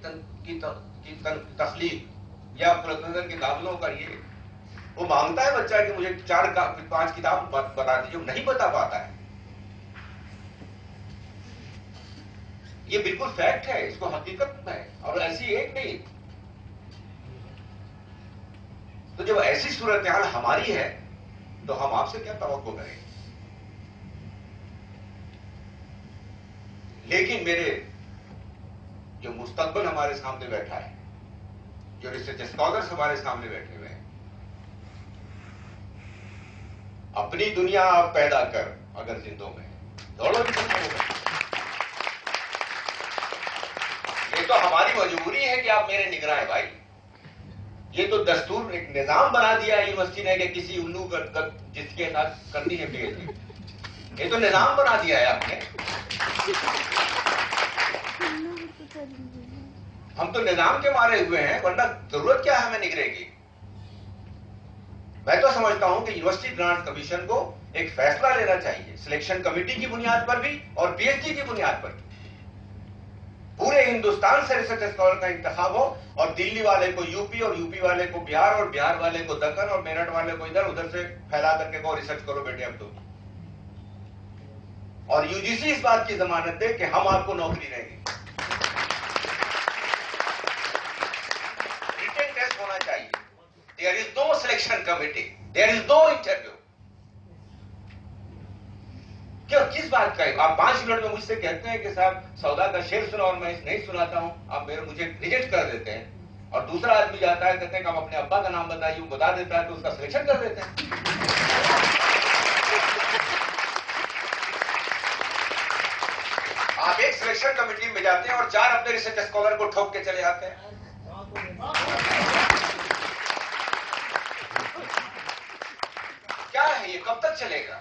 کی تخلیق یا پروفیسر کے داخلوں کا یہ وہ مانگتا ہے بچہ کہ مجھے 4-5 کتاب بتا دیجیے، نہیں بتا پاتا ہے. یہ بالکل فیکٹ ہے، اس کو حقیقت ہے، اور ایسی ایک نہیں. تو جب ایسی صورتحال ہماری ہے تو ہم آپ سے کیا توقع کریں؟ لیکن میرے جو مستقبل ہمارے سامنے بیٹھا ہے، جو ریسرچ اسکالرس ہمارے سامنے بیٹھے ہوئے ہیں، اپنی دنیا آپ پیدا کر اگر زندوں میں دوڑو بھی ختم ہوگا. یہ تو ہماری مجبوری ہے کہ آپ میرے نگراں ہیں بھائی. یہ تو دستور ایک نظام بنا دیا ہے یونیورسٹی نے کہ کسی الو جس کے ساتھ کرنی ہے پی ایچ ڈی. یہ تو نظام بنا دیا ہے آپ نے. ہم تو نظام کے مارے ہوئے ہیں، ورنہ ضرورت کیا ہے ہمیں نگرے کی؟ میں تو سمجھتا ہوں کہ یونیورسٹی گرانٹ کمیشن کو ایک فیصلہ لینا چاہیے، سلیکشن کمیٹی کی بنیاد پر بھی اور پی ایچ ڈی کی بنیاد پر بھی. پورے ہندوستان سے ریسرچ اسکالر کا انتخاب ہو، اور دلی والے کو یو پی، اور یو پی والے کو بہار، اور بہار والے کو دکن، اور میرٹھ والے کو ادھر سے پھیلا کر کے ریسرچ کرو بیٹے اب تو. اور یو جی سی اس بات کی ضمانت دے کہ ہم آپ کو نوکری دیں گے. ریٹن ٹیسٹ ہونا چاہیے. There is no selection committee. There is no interview. کیوں کس بات کا ہے؟ آپ 5 منٹ میں مجھ سے کہتے ہیں کہ صاحب سودا کا شعر سنا اور میں نہیں سناتا ہوں، آپ مجھے ریجیکٹ کر دیتے ہیں. اور دوسرا آدمی جاتا ہے کہتے ہیں کہ آپ اپنے ابا کا نام بتائیے، وہ بتا دیتا ہے تو اس کا سلیکشن کر دیتے ہیں. آپ ایک سلیکشن کمیٹی میں جاتے ہیں اور 4 اپنے ریسرچ اسکالر کو ٹھوک کے چلے آتے ہیں. کیا ہے یہ؟ کب تک چلے گا؟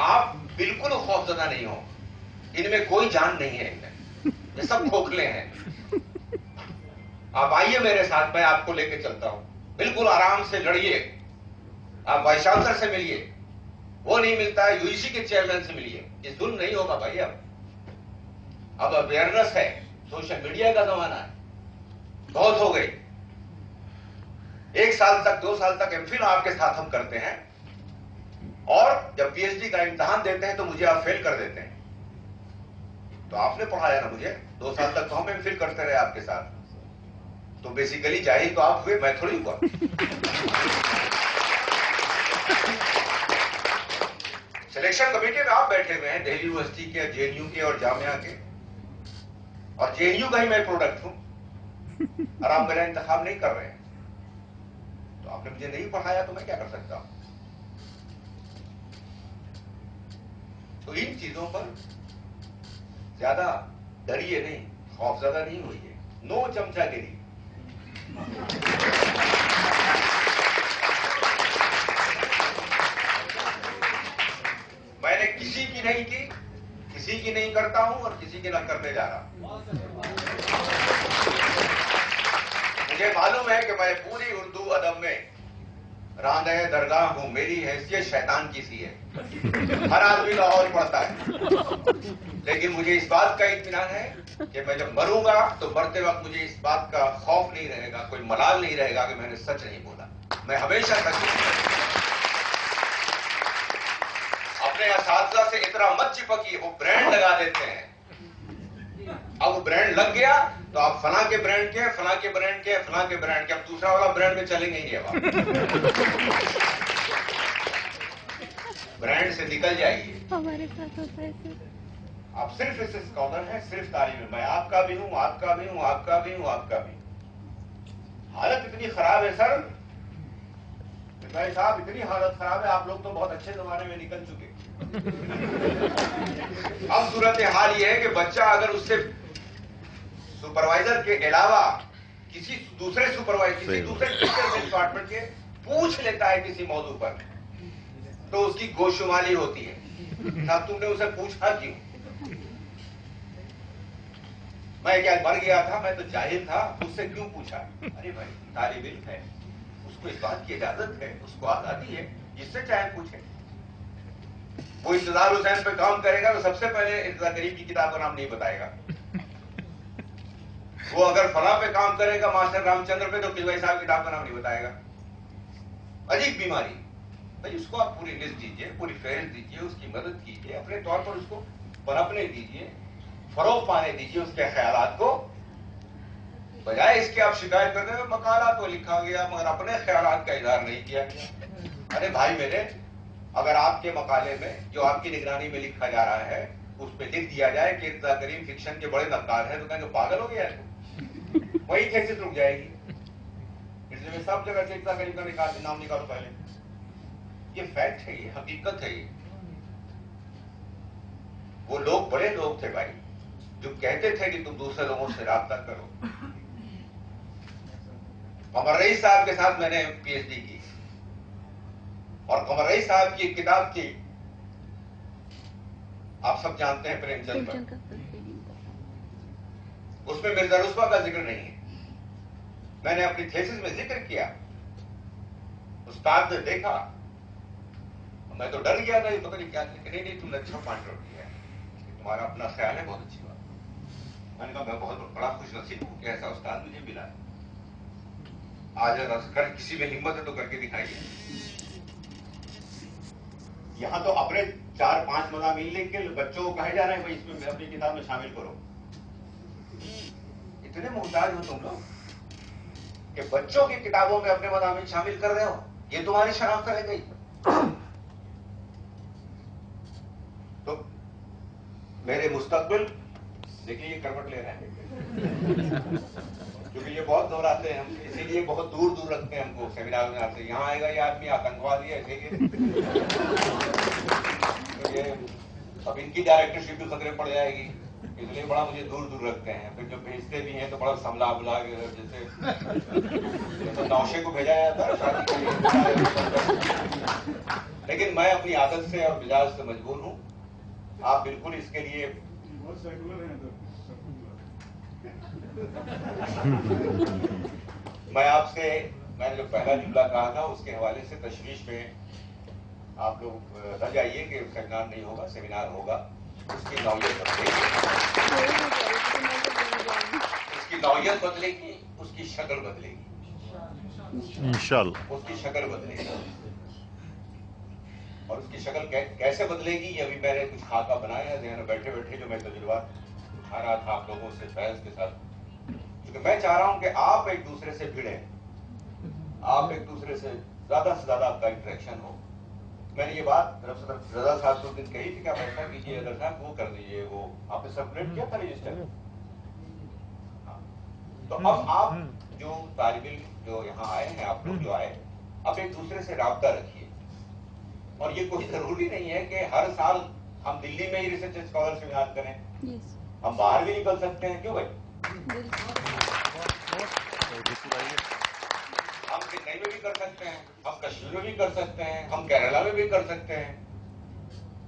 آپ بالکل خوفزدہ نہیں ہو، ان میں کوئی جان نہیں ہے، یہ سب کھوکھلے ہیں. آپ آئیے میرے ساتھ، میں آپ کو لے کے چلتا ہوں. بالکل آرام سے لڑیے. آپ وائس چانسلر سے ملیے، وہ نہیں ملتا ہے یو جی سی کے چیئرمین سے ملیے. یہ ظلم نہیں ہوگا بھائی. اب اویئرنس ہے، سوشل میڈیا کا زمانہ ہے، بہت ہو گئی. 1 سال تک 2 سال تک ایم فل آپ کے ساتھ ہم کرتے ہیں، اور جب پی ایچ ڈی کا امتحان دیتے ہیں تو مجھے آپ فیل کر دیتے ہیں. تو آپ نے پڑھایا نا مجھے 2 سال تک، تو ہم ایم فل کرتے رہے آپ کے ساتھ. تو بیسیکلی جاہل تو آپ ہوئے، میں تھوڑی ہوا. سلیکشن کمیٹی میں آپ بیٹھے ہوئے ہیں، دہلی یونیورسٹی کے، جے این یو کے اور جامعہ کے، اور جے این یو کا ہی میں پروڈکٹ ہوں، اور آپ میرا انتخاب نہیں کر رہے ہیں. تو آپ نے مجھے نہیں پڑھایا تو میں کیا کر سکتا ہوں؟ تو ان چیزوں پر زیادہ ڈریے نہیں، خوفزدہ نہیں ہوئیے. نو چمچا گری. میں نے کسی کی نہیں کی، کسی کی نہیں کرتا ہوں، اور کسی کی نہ کرنے جا رہا ہوں. مجھے معلوم ہے کہ میں پوری اردو ادب میں راندہ درگاہ ہوں. میری حیثیت شیطان کی سی ہے. ہر آدمی لاہور پڑھتا ہے، لیکن مجھے اس بات کا اطمینان ہے کہ میں جب مروں گا تو مرتے وقت مجھے اس بات کا خوف نہیں رہے گا، کوئی ملال نہیں رہے گا کہ میں نے سچ نہیں بولا. میں ہمیشہ سچ اپنے اساتذہ سے اتنا مت چپکیے، وہ برانڈ لگا دیتے ہیں. اب وہ برانڈ لگ گیا تو آپ فلاں کے برانڈ کے، فلاں کے برانڈ کے، فلاں کے برانڈ کے، اب دوسرا والا برانڈ میں چلیں گے ہی نہیں. برانڈ سے نکل جائیے. ہمارے ساتھ ہوتا ہے سر. آپ صرف اس اسکالر ہیں، صرف تعلیم. میں آپ کا بھی ہوں، آپ کا بھی ہوں، آپ کا بھی ہوں، آپ کا بھی. حالت اتنی خراب ہے سر، بھائی صاحب اتنی حالت خراب ہے. آپ لوگ تو بہت اچھے زمانے میں نکل چکے. اب صورتحال یہ ہے کہ بچہ اگر اس سے سپروائزر کے علاوہ کسی دوسرے سپروائزر، کسی دوسرے ڈپارٹمنٹ کے پوچھ لیتا ہے کسی موضوع پر، تو اس کی گوشمالی ہوتی ہے. صاحب تم نے اسے پوچھا کیوں؟ میں کیا مر گیا تھا؟ میں تو جاہل تھا، اس سے کیوں پوچھا؟ ارے بھائی طالب علم ہے، اس کو اس بات کی اجازت ہے، اس کو آزادی ہے، جس سے چاہے پوچھے. وہ انتظار حسین پہ کام کرے گا تو سب سے پہلے انتظار قریب کی کتاب کا نام نہیں بتائے گا. वो अगर फला पे काम करेगा मास्टर रामचंद्र पे, तो किलवाई साहब किताब का नाम नहीं बताएगा। अजीब बीमारी भाई। उसको आप पूरी लिस्ट दीजिए, पूरी फहरिस्त दीजिए, उसकी मदद कीजिए, अपने तौर पर उसको पनपने दीजिए, फरोग पाने दीजिए उसके ख्यालात को, बजाय इसके आप शिकायत करते हैं मकाला तो लिखा गया मगर अपने ख्यालात का इजहार नहीं किया गया। अरे भाई मेरे, अगर आपके मकाले में जो आपकी निगरानी में लिखा जा रहा है उस पर लिख दिया जाए कि इर्तिजा करीम फिक्शन के बड़े नक्काद हैं, तो कहेंगे पागल हो गया है, वही कैसे रुक जाएगी। इसलिए सब जगह से इर्तिजा करीम का नाम निकालो पहले। ये फैक्ट है, ये हकीकत है। ये वो लोग बड़े लोग थे भाई जो कहते थे कि तुम दूसरे लोगों से राब्ता करो। कमर रईस साहब के साथ मैंने पीएचडी की और कमर रईस साहब की एक किताब थी, आप सब जानते हैं, प्रेमचंद पर। उसमें मिर्जा रुस्वा का जिक्र नहीं है। मैंने अपनी थीसिस में जिक्र किया, उस्ताद ने देखा, मैं तो डर गया था, ये पता नहीं क्या, लेकिन नहीं तुमने अच्छा पॉइंट आउट किया है, तुम्हारा अपना ख्याल है, बहुत अच्छी बात। मैंने कहा मैं बहुत बड़ा खुश नसीब हूं कि ऐसा उस्ताद मुझे मिला है। आज अगर किसी में हिम्मत है तो करके दिखाइए। यहां तो अपने 4-5 मज़ामीन लिख के बच्चों को कहे जा रहे हैं भाई इसमें अपनी किताब में शामिल करो। इतने मोहताज हो तुम लोग कि बच्चों की किताबों में अपने मज़ामीन शामिल कर रहे हो। ये तुम्हारी शनाख्त रह गई। तो मेरे मुस्तकबिल देखिए ये करवट ले रहे हैं क्योंकि ये बहुत दोहराते हैं, हम इसीलिए बहुत दूर दूर रखते हैं हमको सेमिनार में आते। यहाँ आएगा ये आदमी आतंकवादी है, तो ये अब इनकी डायरेक्टरशिप भी खतरे पड़ जाएगी, इसलिए बड़ा मुझे दूर दूर रखते हैं। फिर जो भेजते भी हैं तो बड़ा समला बुला के, जैसे तो नौशे को भेजा जाता है शादी के लिए। लेकिन मैं अपनी आदत से और मिजाज से मजबूर हूँ। आप बिल्कुल इसके लिए मैं आपसे, मैंने जो पहला जुमला कहा था उसके हवाले से तशवीश में आप लोग न जाइए कि सेमिनार नहीं होगा, सेमिनार होगा। उसकी नौयत बदलेगी, उसकी नौयत बदलेगी, उसकी शक्ल बदलेगी इंशाअल्लाह। उसकी शक्ल बदलेगी और उसकी शक्ल कैसे बदलेगी ये अभी मैंने कुछ खाका बनाया है ज़हन में बैठे बैठे, जो मैं तजुर्बा उठा रहा था आप लोगों से फैज के साथ। क्योंकि मैं चाह रहा हूं कि आप एक दूसरे से भिड़ें, आप एक दूसरे से ज्यादा आपका इंटरेक्शन हो। मैंने ये बात रजा साहब को दिन कही थी कि आप ऐसा कीजिए, अगर साहब वो कर दीजिए, वो आपने सर्कुलेट किया था रजिस्टर। तो अब आप जो तालिब इल्म जो यहाँ आए हैं, आप लोग जो आए, अब एक दूसरे से राब्ता रखिए। और ये कोई जरूरी नहीं है कि हर साल हम दिल्ली में ही रिसर्च स्कॉलर सेमिनार करें, हम बाहर भी निकल सकते हैं। क्यों भाई? हम चेन्नई में भी कर सकते हैं, हम कश्मीर में भी कर सकते हैं, हम केरला में भी कर सकते हैं,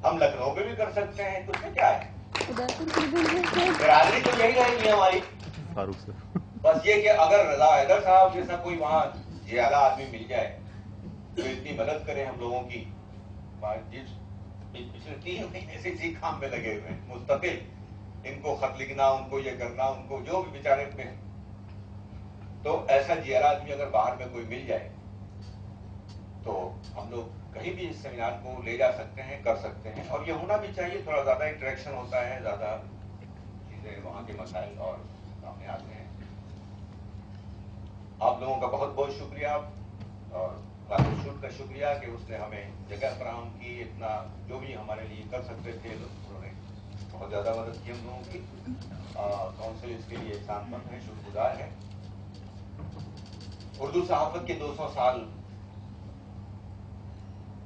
हम लखनऊ में भी कर सकते हैं। कुछ क्या है, बिरादरी तो यही रहेगी हमारी। फारूक सर, बस ये कि अगर रजा हैदर साहब जैसा कोई वहां ज्यादा आदमी मिल जाए तो इतनी मदद करे हम लोगों की। पिछले 3 महीने से इसी काम में लगे हुए हैं मुस्तकिल, इनको खत लिखना, उनको ये करना, उनको जो भी बेचारे पे। तो ऐसा जियारा आदमी अगर बाहर में कोई मिल जाए तो हम लोग कहीं भी इस सेमिनार को ले जा सकते हैं, कर सकते हैं। और ये होना भी चाहिए, थोड़ा ज्यादा इंटरेक्शन होता है, ज्यादा चीजें वहां के मसाइल और सामने आते हैं। आप लोगों का बहुत बहुत शुक्रिया और राहुल का शुक्रिया कि उसने हमें जगह फराहम की। इतना जो भी हमारे लिए कर सकते थे उन्होंने बहुत ज्यादा मदद की हम लोगों की। काउंसिल इसके लिए एहसानमंद है, शुक्रगुजार है। उर्दू सहाफत के 200 साल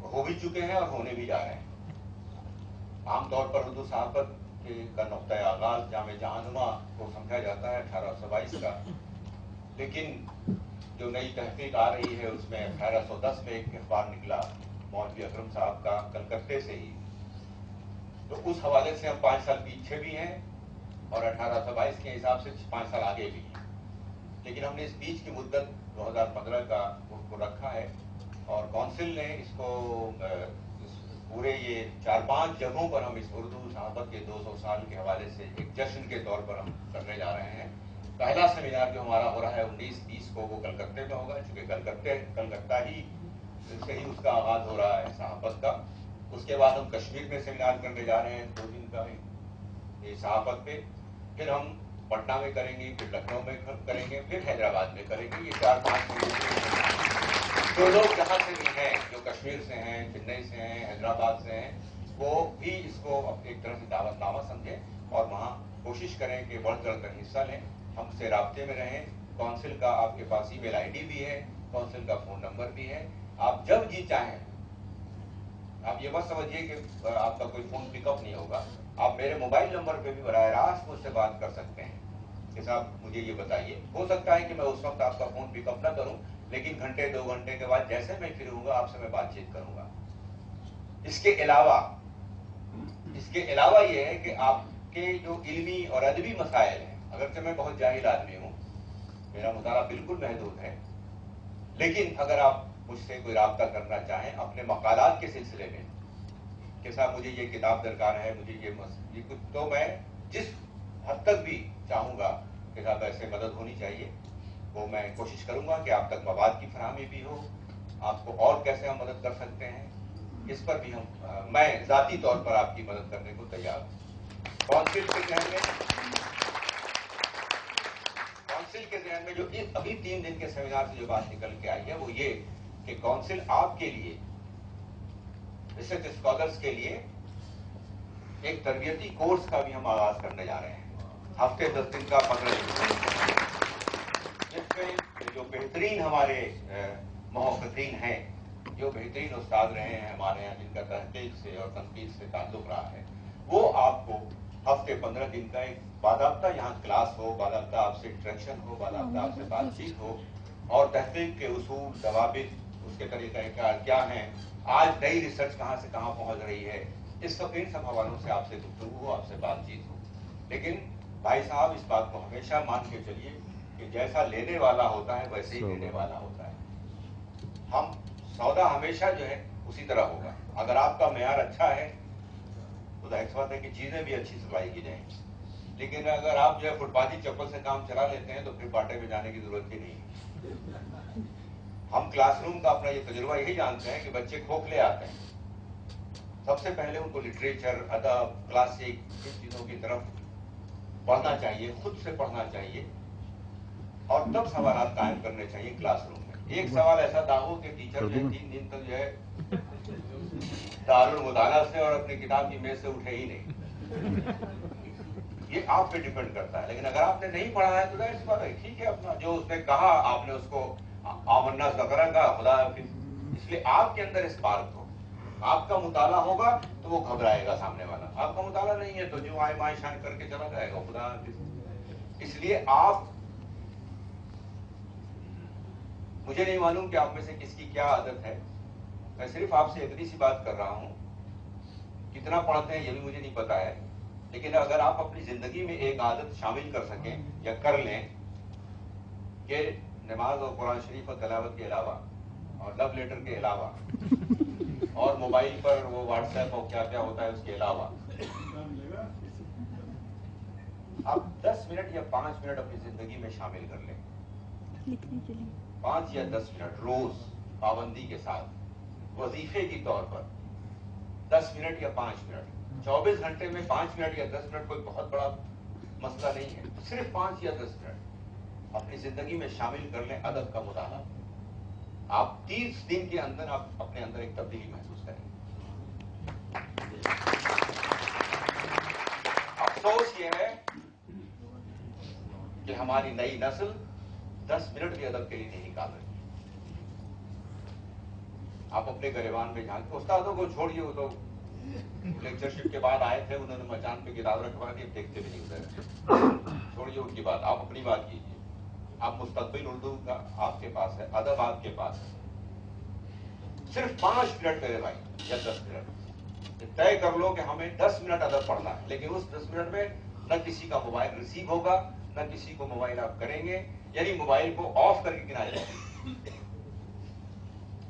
हो भी चुके हैं और होने भी जा रहे हैं। आमतौर पर उर्दू सहाफत का नुक्ता आगाज जामे जहानुमा को समझा जाता है 1822 का, लेकिन जो नई तहकीक आ रही है उसमें 1810 में एक अखबार निकला मौलवी अकरम साहब का, कलकत्ते से ही। तो उस हवाले से हम 5 साल पीछे भी हैं और 1822 के हिसाब से 5 साल आगे भी हैं। लेकिन हमने इस बीच की मुद्दत 2015 का उसको रखा है और काउंसिल ने इसको पूरे ये 4-5 जगहों पर हम इस उर्दू सहाफत के 200 साल के हवाले से एक जश्न के तौर पर हम करने जा रहे हैं। पहला सेमिनार जो हमारा हो रहा है 19-20 को, वो कलकत्ते में होगा, चूंकि कलकत्ता ही से ही उसका आगाज हो रहा है सहाफत का। उसके बाद हम कश्मीर में सेमिनार करने जा रहे हैं 2 दिन का ये सहाफत पे, फिर हम पटना में करेंगे, फिर लखनऊ में करेंगे, फिर हैदराबाद में करेंगे। ये 4-5 जो लोग जहाँ से भी हैं, जो कश्मीर से हैं, चेन्नई से हैं, हैदराबाद से हैं, वो भी इसको एक तरह से दावतनामा समझें और वहाँ कोशिश करें कि बढ़ चढ़कर हिस्सा लें, हमसे राब्ते में रहें। काउंसिल का आपके पास ईमेल आईडी भी है, काउंसिल का फोन नंबर भी है। आप जब जी चाहें, आप ये मत समझिए कि आपका कोई फोन पिकअप नहीं होगा, आप मेरे मोबाइल नंबर पे भी बराह रास्त मुझसे बात कर सकते हैं कि साहब मुझे ये बताइए। हो सकता है कि मैं उस वक्त आपका फोन पिकअप ना करूं, लेकिन घंटे 2 घंटे के बाद जैसे मैं फ्री होऊंगा आपसे मैं बातचीत करूंगा। इसके अलावा ये है कि आपके जो इल्मी और अदबी मसाइल हैं, अगरचे मैं बहुत जाहिल आदमी हूं, मेरा मुताला बिल्कुल महदूद है, लेकिन अगर आप मुझसे कोई राब्ता करना चाहें अपने मकालात के सिलसिले में कि साहब मुझे ये किताब दरकार है, मुझे ये कुछ, तो मैं जिस हद तक भी चाहूंगा कि साहब ऐसे मदद होनी चाहिए, वो मैं कोशिश करूंगा कि आप तक मवाद की फराहमी भी हो, आपको और कैसे हम मदद कर सकते हैं, इस पर भी मैं जाती तौर पर आपकी मदद करने को तैयार हूं। काउंसिल के जहन में जो अभी 3 दिन के सेमिनार से जो बात निकल के आई है, वो ये कि काउंसिल आपके लिए, रिसर्च स्कॉलर्स के लिए एक तरबियती कोर्स का भी हम आगाज करने जा रहे हैं, हफ्ते 10 दिन का 15 दिन, जिसमें जो बेहतरीन हमारे मुहक्किकीन हैं, जो बेहतरीन उस्ताद रहे हैं हमारे यहाँ, जिनका तहकीक से और तनकीद से ताल्लुक रहा है, वो आपको हफ्ते 15 दिन का एक बाकायदा यहाँ क्लास हो, बाकायदा आपसे इंटरेक्शन हो, बाकायदा आपसे बातचीत हो, और तहकीक के उसूल, दवाबित, उसके तरीक़ाकार क्या हैं, आज नई रिसर्च कहाँ से कहाँ पहुँच रही है, इन सब हवालों से आपसे गुफ्तगू हो, आपसे बातचीत हो। लेकिन भाई साहब, इस बात को हमेशा मान के चलिए कि जैसा लेने वाला होता है वैसे ही देने वाला होता है। हम सौदा हमेशा जो है उसी तरह होगा। अगर आपका मेयार अच्छा है तो जाहिर सी बात है कि चीजें भी अच्छी सप्लाई की जाएंगी, लेकिन अगर आप जो है फुटपाथी चप्पल से काम चला लेते हैं तो फिर बाटे में जाने की जरूरत ही नहीं। हम क्लासरूम का अपना ये तजुर्बा यही जानते हैं कि बच्चे खोखले आते हैं, सबसे पहले उनको लिटरेचर, अदब, क्लासिक, इन चीजों की तरफ पढ़ना चाहिए, खुद से पढ़ना चाहिए, और तब सवाल कायम करने चाहिए क्लासरूम में। एक सवाल ऐसा दाहो कि टीचर जो 3 दिन तक जो है दारुल मुताला से और अपनी किताब की मेज से उठे ही नहीं, ये आप पे डिपेंड करता है। लेकिन अगर आपने नहीं पढ़ा है तो जाहिर सी बात है, ठीक है, अपना जो उसने कहा आपने उसको आमन्ना ज़करा का खुदा, इसलिए आपके अंदर स्पार्क हो, आपका मुताला होगा तो वो घबराएगा सामने वाला, आपका मुताला नहीं है तो जो आए माए शान करके चला जाएगा खुदा। इसलिए आप, मुझे नहीं मालूम कि आप में से किसकी क्या आदत है, मैं सिर्फ आपसे इतनी सी बात कर रहा हूं, कितना पढ़ते हैं ये भी मुझे नहीं पता है, लेकिन अगर आप अपनी जिंदगी में एक आदत शामिल कर सकें या कर लें कि नमाज और कुरान शरीफ और तलावत के अलावा और लव लेटर के अलावा और मोबाइल पर वो व्हाट्सएप और क्या क्या होता है उसके अलावा, आप 10 मिनट या 5 मिनट अपनी जिंदगी में शामिल कर लें, 5 या 10 मिनट रोज पाबंदी के साथ वजीफे की तौर पर 10 मिनट या 5 मिनट, 24 घंटे में 5 मिनट या 10 मिनट कोई बहुत बड़ा मसला नहीं है, तो सिर्फ 5 या 10 मिनट अपनी जिंदगी में शामिल कर लें अदब का मुताला। आप 30 दिन के अंदर आप अपने अंदर एक तब्दीली महसूस करेंगे। अफसोस ये है कि हमारी नई नस्ल 10 मिनट भी अदब के लिए नहीं निकाल रही। आप अपने गरिबान में झांक, उस्तादों को छोड़िए, वो तो लेक्चरशिप के बाद आए थे, उन्होंने मचान पे किताब रखवा दी, देखते भी नहीं उधर, छोड़िए उनकी बात, आप अपनी बात कीजिए। आप मुस्तकबिल उर्दू का आपके पास है, अदब आपके पास है, सिर्फ 5 मिनट मेरे भाई या 10 मिनट तय कर लो कि हमें 10 मिनट अदब पढ़ना है, लेकिन उस 10 मिनट में न किसी का मोबाइल रिसीव होगा, न किसी को मोबाइल आप करेंगे, यानी मोबाइल को ऑफ करके गिनाया जाए,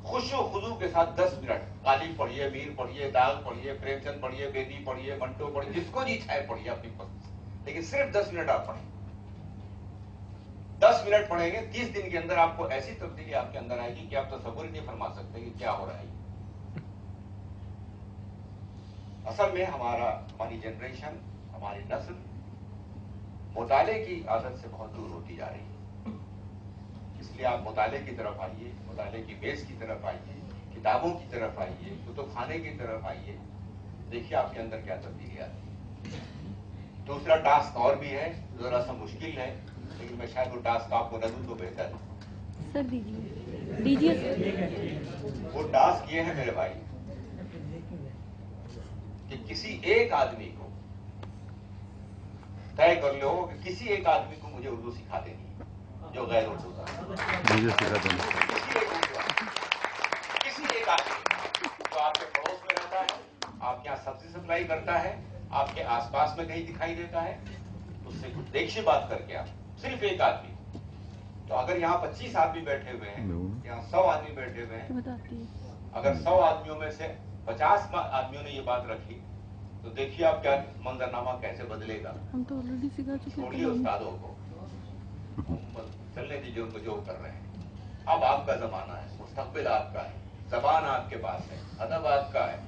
खुशो खुजू के साथ 10 मिनट गालिब पढ़िए, मीर पढ़िए, दाग पढ़िए, प्रेमचंद पढ़िए, बेदी पढ़िए, मंटो पढ़िए, जिसको जी इच्छा है पढ़िए अपनी पसंद, लेकिन सिर्फ 10 मिनट आप पढ़िए। 10 मिनट पढ़ेंगे, 30 दिन के अंदर आपको ऐसी तब्दीली आपके अंदर आएगी कि आप तसव्वुर ही नहीं फरमा सकते कि क्या हो रहा है। असल में हमारी जनरेशन, हमारी नस्ल मुताले की आदत से बहुत दूर होती जा रही है। इसलिए आप मुताले की तरफ आइए, मुताले की बेस की तरफ आइए, किताबों की तरफ आइए, कुतुब खाने की तरफ आइए, देखिए आपके अंदर क्या तब्दीली आती है। दूसरा टास्क और भी है, जरा सा मुश्किल है, लेकिन मैं शायद वो टास्क आपको न दूं तो बेहतर है। सर दीजिए सर। वो टास्क ये है मेरे भाई कि किसी एक आदमी को तय कर लो कि किसी एक आदमी को मुझे उर्दू सिखा देनी है जो गैर उर्दू का मुझे सिखा देना। किसी एक आदमी जो आपके पड़ोस में रहता है, आपके यहाँ सब्जी सप्लाई करता है, आपके आसपास में कहीं दिखाई देता है, उससे कुछ देखिए बात करके आप, सिर्फ एक आदमी। तो अगर यहाँ 25 आदमी बैठे हुए हैं, यहाँ 100 आदमी बैठे हुए हैं, अगर 100 आदमियों में से 50 आदमियों ने ये बात रखी, तो देखिए आप क्या मंजरनामा कैसे बदलेगा। हम तो ऑलरेडी सिखा चुके छोड़िए उस्तादों को, चलने दीजिए उनको जो कर रहे हैं। अब आपका जमाना है, मुस्तकबिल आपका है, जबान आपके पास है, अदब आपका है,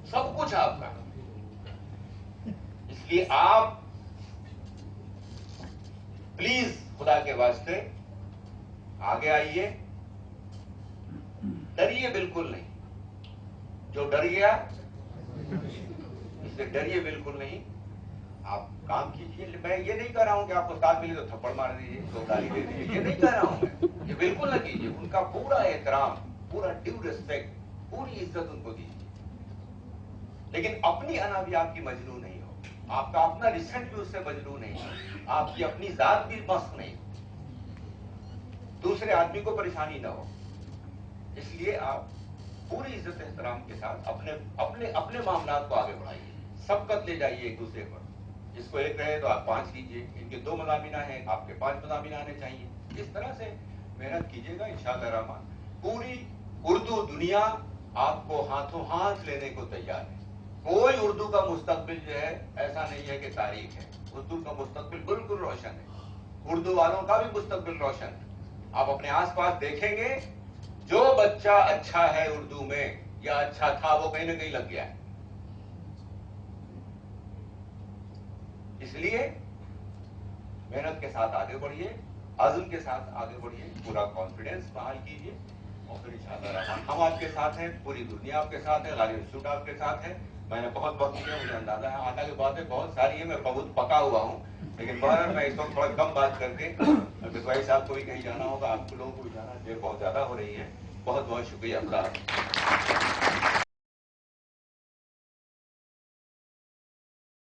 सब कुछ आपका है। इसलिए आप प्लीज खुदा के वास्ते आगे आइए, डरिए बिल्कुल नहीं। जो डर गया इससे डरिए बिल्कुल नहीं, आप काम कीजिए। मैं ये नहीं कह रहा हूं कि आपको उस्ताद मिले तो थप्पड़ मार दीजिए, तो गाली दे दीजिए, ये नहीं कह रहा हूं मैं, ये बिल्कुल ना कीजिए। उनका पूरा एहतराम, पूरा ड्यू रिस्पेक्ट, पूरी इज्जत उनको दीजिए, लेकिन अपनी अना भी आपकी मजनू नहीं हो, आपका अपना रिसेंट भी उससे मजनू नहीं हो, आपकी अपनी जात भी मस्त नहीं हो, दूसरे आदमी को परेशानी ना हो। इसलिए आप पूरी इज्जत एहतराम के साथ अपने अपने अपने मामलात को आगे बढ़ाइए, सबकत ले जाइए एक दूसरे पर। जिसको एक रहे तो आप 5 लीजिए, इनके 2 मज़ामिन हैं, आपके 5 मज़ामिन आने चाहिए। इस तरह से मेहनत कीजिएगा, इंशाअल्लाह रहमान पूरी उर्दू दुनिया आपको हाथों हाथ लेने को तैयार है। कोई उर्दू का मुस्तकबिल जो है ऐसा नहीं है कि तारीख है, उर्दू का मुस्तकबिल बिल्कुल रोशन है, उर्दू वालों का भी मुस्तकबिल रोशन है। आप अपने आसपास देखेंगे, जो बच्चा अच्छा है उर्दू में या अच्छा था, वो कहीं ना कहीं लग गया है। इसलिए मेहनत के साथ आगे बढ़िए, अज़्म के साथ आगे बढ़िए, पूरा कॉन्फिडेंस बहाल कीजिए, और फिर इंशाअल्लाह रहमान हम आपके साथ हैं, पूरी दुनिया आपके साथ है, गालिब इंस्टीट्यूट आपके साथ है। मैंने बहुत वक्त दिया, मुझे अंदाजा है आगे बातें बहुत सारी है, मैं बहुत पका हुआ हूँ, लेकिन बहरहाल मैं इस वक्त थोड़ा कम बात करके, बिस्वाई साहब को भी कहीं जाना होगा, आपको लोगों को भी जाना, देर बहुत ज्यादा हो रही है। बहुत बहुत शुक्रिया।